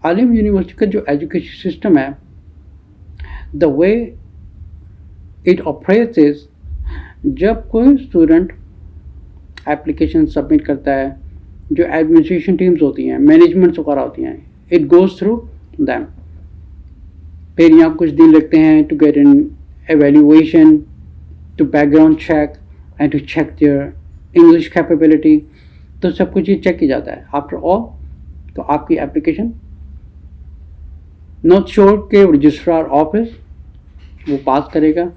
आलिम यूनिवर्सिटी का जो एजुकेशन सिस्टम है, the way it operates is, जब कोई स्टूडेंट एप्लीकेशन सबमिट करता है, जो एडमिनिस्ट्रेशन टीम्स होती हैं, मैनेजमेंट्स वगैरह होती हैं, इट गोज थ्रू दैम। फिर यहाँ कुछ दिन लगते हैं to get an evaluation, to background check and to check their English capability. तो सब कुछ ये चेक किया जाता है। आफ्टर ऑल तो आपकी एप्लीकेशन नॉट श्योर के रजिस्ट्रार ऑफिस वो पास करेगा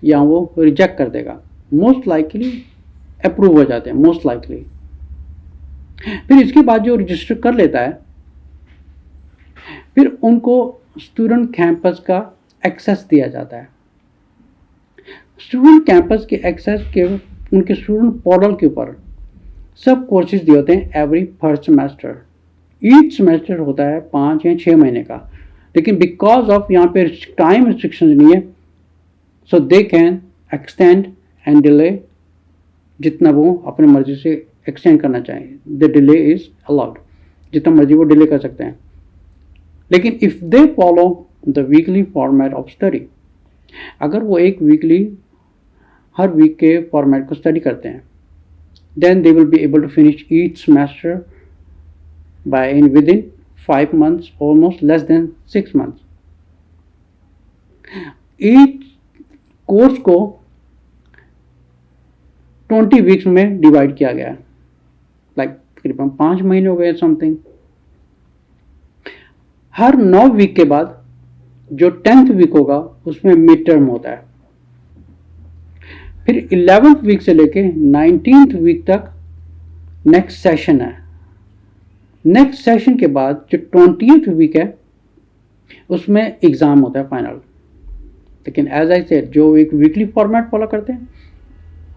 या वो रिजेक्ट कर देगा। मोस्ट लाइकली अप्रूव हो जाते हैं, मोस्ट लाइकली। फिर इसके बाद जो रजिस्टर कर लेता है, फिर उनको स्टूडेंट कैंपस का एक्सेस दिया जाता है। स्टूडेंट कैंपस के एक्सेस के उनके स्टूडेंट पोर्टल के ऊपर सब कोर्सेज दिए होते हैं every first semester. Each semester होता है 5 या 6 महीने का, लेकिन बिकॉज ऑफ यहाँ पे टाइम रिस्ट्रिक्शंस नहीं है, so they can extend and delay जितना वो अपनी मर्जी से एक्सटेंड करना चाहें। द डिले इज अलाउड, जितना मर्जी वो डिले कर सकते हैं। लेकिन if they follow the weekly format of study, अगर वो एक वीकली हर वीक के फॉर्मेट को स्टडी करते हैं, then they will be able to finish each semester by in within 5 months, almost less than 6 months। Each course को 20 weeks में डिवाइड किया गया है, लाइक तकरीबन 5 महीने हो गए समथिंग। हर 9 वीक के बाद जो 10th वीक होगा उसमें मिड टर्म होता है। फिर 11th वीक से लेके 19th वीक तक नेक्स्ट सेशन है। नेक्स्ट सेशन के बाद जो 20th वीक है उसमें एग्ज़ाम होता है फाइनल। लेकिन एज आई सेड, जो एक वीकली फॉर्मेट फॉलो करते हैं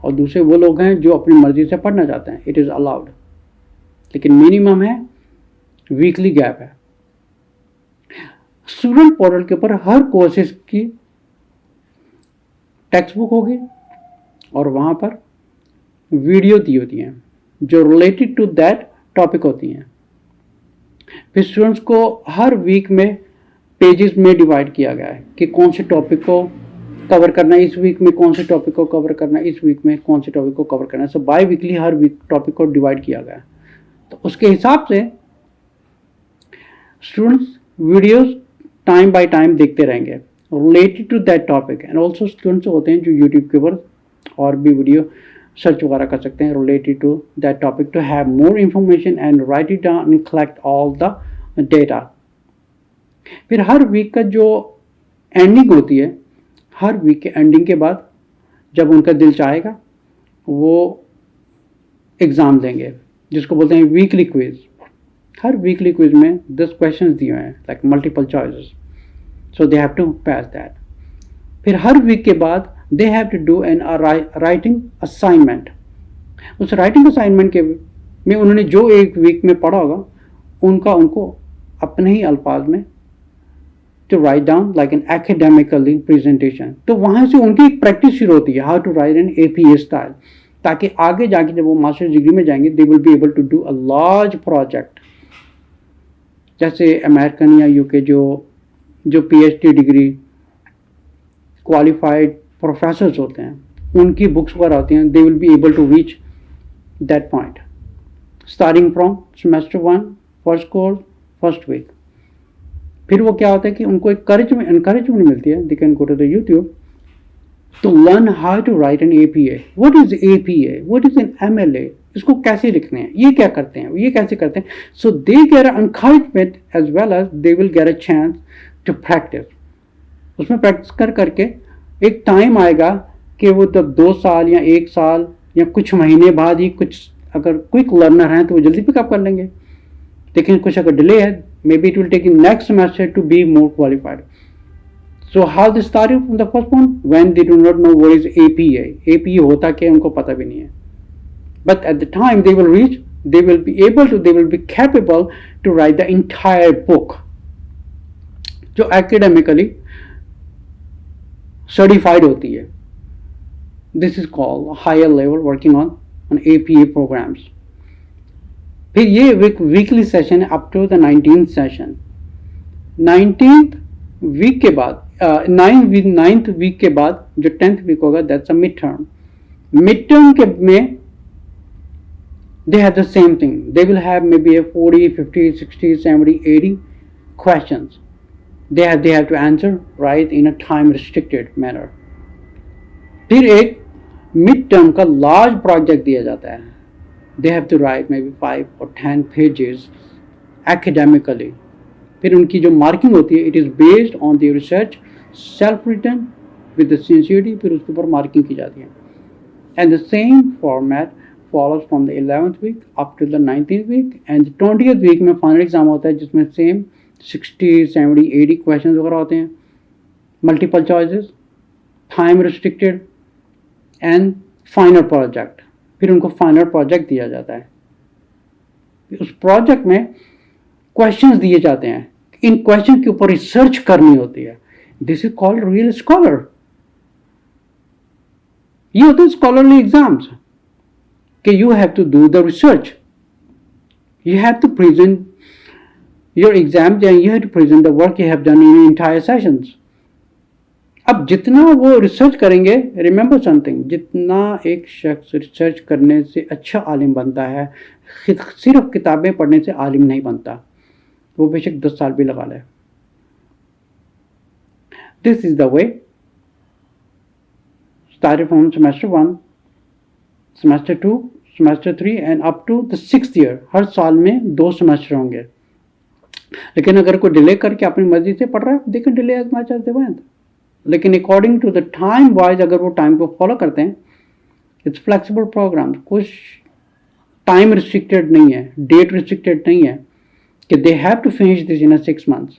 और दूसरे वो लोग हैं जो अपनी मर्जी से पढ़ना चाहते हैं, इट इज़ अलाउड। लेकिन मिनिमम है वीकली गैप है। स्टूडेंट पोर्टल के ऊपर हर कोर्सेज की टेक्स्ट बुक होगी और वहाँ पर वीडियो दी होती हैं जो रिलेटेड टू दैट टॉपिक होती हैं। फिर स्टूडेंट्स को हर वीक में पेजेस में डिवाइड किया गया है कि कौन से टॉपिक को कवर करना है इस वीक में, कौन से टॉपिक को कवर करना है इस वीक में, कौन से टॉपिक को कवर करना है। सो बाय वीकली हर वीक टॉपिक को डिवाइड किया गया है। तो उसके हिसाब से students videos time by time देखते रहेंगे related to that topic. And also students होते हैं जो यूट्यूब के ऊपर और भी वीडियो सर्च वगैरह कर सकते हैं related to that topic to have more information and write it down and collect all the data. फिर हर वीक का जो एंडिंग होती है, हर वीक के एंडिंग के बाद जब उनका दिल चाहेगा वो एग्ज़ाम देंगे जिसको बोलते हैं वीकली क्विज। हर वीकली क्विज में 10 क्वेश्चंस दिए हैं like multiple choices, so they have to pass that. फिर हर वीक के बाद they have to do an writing assignment. उस राइटिंग असाइनमेंट के में उन्होंने जो एक वीक में पढ़ा होगा उनको अपने ही अल्फाज में to write down like an academically presentation. तो वहाँ से उनकी एक प्रैक्टिस शुरू होती है, how to write an APA style, ताकि आगे जाके जब वो मास्टर्स डिग्री में जाएंगे they will be able to do a large project. जैसे अमेरिकन या UK जो PhD डिग्री क्वालिफाइड प्रोफेसर्स होते हैं उनकी बुक्स वगैरह होती हैं, they will be able to reach that point starting from semester 1 first course first week. फिर वो क्या होता है कि उनको एक encouragement मिलती है, they can go to the YouTube to learn how to write an APA। What is APA, what is an MLA, इसको कैसे लिखते हैं, ये क्या करते हैं, ये कैसे करते हैं। So they get encouragement as well as they will get a chance to practise. उसमें प्रैक्टिस कर करके एक टाइम आएगा कि वो तब 2 साल या 1 साल या कुछ महीने बाद ही कुछ अगर क्विक लर्नर हैं तो वो जल्दी पिकअप कर लेंगे। लेकिन कुछ अगर डिले है, maybe it will take in next semester to be more qualified. So how they started from the first one? When they do not know what is APA. APA होता क्या उनको पता भी नहीं है. But at the time they will reach, they will be capable to write the entire book. जो academically certified होती है. This is called higher level working on APA programs. फिर ये वीकली सेशन है up to the 19th session. 19th week के बाद, 9th week के बाद जो 10th वीक होगा, that's a mid term. Mid term के में they have the same thing. They will have maybe a 40, 50, 60, 70, 80 questions. They have to answer right in a time restricted manner. फिर एक mid term का large project दिया जाता है. They have to write maybe 5 or 10 pages academically. फिर उनकी जो marking होती है, it is based on the research, self written with the sincerity. फिर उसके ऊपर मार्किंग की जाती है. And the same format follows from the 11th week up to the 19th week, and the 20th week में final exam होता है जिसमें सेम 60, 70, 80 क्वेश्चन वगैरह होते हैं, multiple choices, time restricted and final project. फिर उनको फाइनल प्रोजेक्ट दिया जाता है. उस प्रोजेक्ट में क्वेश्चंस दिए जाते हैं, इन क्वेश्चन के ऊपर रिसर्च करनी होती है. This is called real scholar. ये होते हैं स्कॉलरली एग्जाम्स कि you have to do the research, you have to present your exams and you have to present the work you have done in entire sessions. अब जितना वो research करेंगे, remember something, जितना एक शख्स रिसर्च करने से अच्छा आलिम बनता है, सिर्फ किताबें पढ़ने से आलिम नहीं बनता, वो बेशक 10 साल भी लगा ले. This is the way, started from semester 1, semester 2, semester 3 and up to the 6th year. हर साल में 2 सेमेस्टर होंगे. लेकिन अगर कोई डिले करके अपनी मर्जी से पढ़ रहा है, they can delay as much as they want. लेकिन according to the time wise अगर वो टाइम को फॉलो करते हैं, इट्स फ्लेक्सिबल प्रोग्राम. कुछ टाइम रिस्ट्रिक्टेड नहीं है, डेट रिस्ट्रिक्टेड नहीं है कि they have to finish this in 6 months.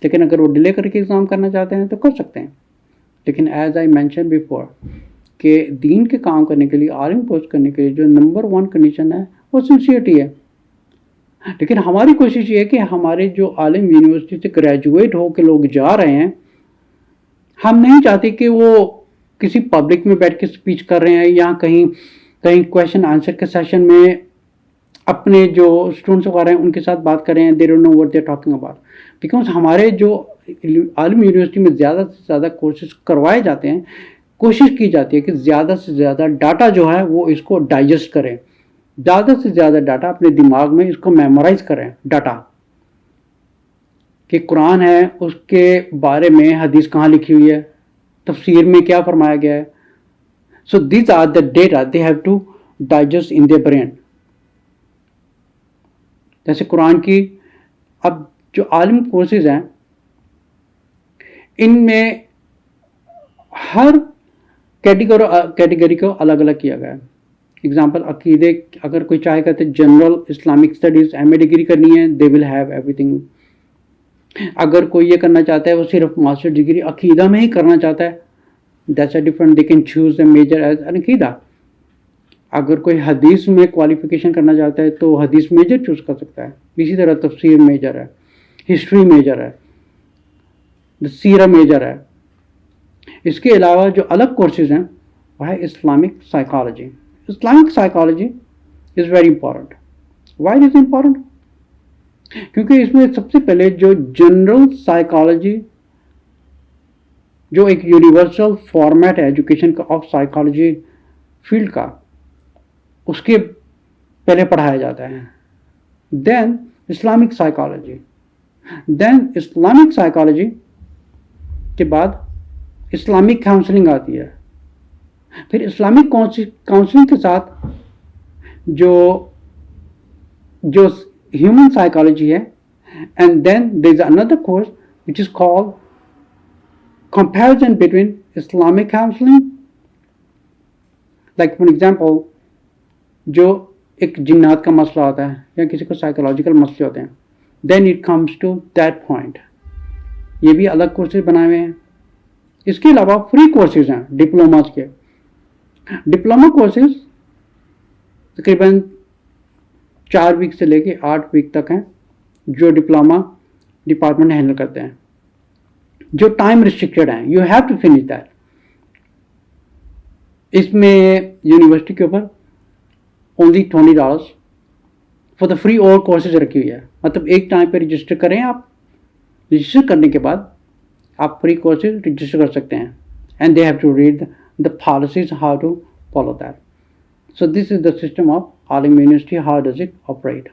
लेकिन अगर वो डिले करके एग्जाम करना चाहते हैं तो कर सकते हैं. लेकिन एज आई मैंशन बिफोर कि दीन के काम करने के लिए, आलिम पोस्ट करने के लिए जो नंबर 1 कंडीशन है वो सिंसियरिटी है. लेकिन हमारी कोशिश ये है कि हमारे जो आलिम यूनिवर्सिटी से ग्रेजुएट हो के लोग जा रहे हैं, हम नहीं चाहते कि वो किसी पब्लिक में बैठ के स्पीच कर रहे हैं या कहीं क्वेश्चन आंसर के सेशन में अपने जो स्टूडेंट्स वगैरह हैं उनके साथ बात कर रहे हैं. They don't know what they are talking about. Because हमारे जो आलिम यूनिवर्सिटी में ज़्यादा से ज़्यादा कोर्सेज करवाए जाते हैं, कोशिश की जाती है कि ज़्यादा से ज़्यादा डाटा जो है वो इसको डाइजेस्ट करें, ज़्यादा से ज़्यादा डाटा अपने दिमाग में इसको मेमोराइज करें. डाटा कि कुरान है उसके बारे में हदीस कहाँ लिखी हुई है, तफसीर में क्या फरमाया गया है. So this are the data they have to digest in their brain. जैसे कुरान की अब जो आलिम कोर्सेज हैं, इनमें हर कैटेगरी को अलग अलग किया गया है. एग्जाम्पल अकीदे, अगर कोई चाहेगा तो general Islamic studies MA degree करनी है, दे विल हैव एवरीथिंग. अगर कोई ये करना चाहता है वो सिर्फ मास्टर डिग्री अकीदा में ही करना चाहता है, that's a different, they can choose the major as an अकीदा. अगर कोई हदीस में क्वालिफिकेशन करना चाहता है तो हदीस मेजर चूज कर सकता है. इसी तरह तफसीर मेजर है, हिस्ट्री मेजर है, सीरा मेजर है. इसके अलावा जो अलग कोर्सेज हैं वह है Islamic psychology. Islamic psychology is very important. Why it is important? क्योंकि इसमें सबसे पहले जो जनरल साइकोलॉजी, जो एक यूनिवर्सल फॉर्मेट है एजुकेशन का ऑफ साइकोलॉजी फील्ड का, उसके पहले पढ़ाया जाता है. Then Islamic psychology, then Islamic psychology के बाद इस्लामिक काउंसलिंग आती है. फिर इस्लामिक काउंसलिंग के साथ जो ह्यूमन साइकोलॉजी है, and then there is another course which is called comparison between Islamic counselling. Like for example, जो एक जिन्नात का मसला होता है या किसी को साइकोलॉजिकल मसले होते हैं, then it comes to that point. ये भी अलग कोर्सेज बनाए हुए हैं. इसके अलावा फ्री कोर्सेज हैं डिप्लोमास के. डिप्लोमा कोर्सेज तकरीबन 4 वीक से लेके 8 वीक तक हैं, जो डिप्लोमा डिपार्टमेंट हैंडल करते हैं, जो टाइम रिस्ट्रिक्टेड हैं. You have to finish that. इसमें यूनिवर्सिटी के ऊपर ओनली $20 फॉर द फ्री और कोर्सेज रखी हुई है. मतलब एक टाइम पे रजिस्टर करें आप रजिस्टर करने के बाद आप फ्री कोर्सेज रजिस्टर कर सकते हैं, and they have to read the policies how to follow that. So this is the system of All India University. How does it operate?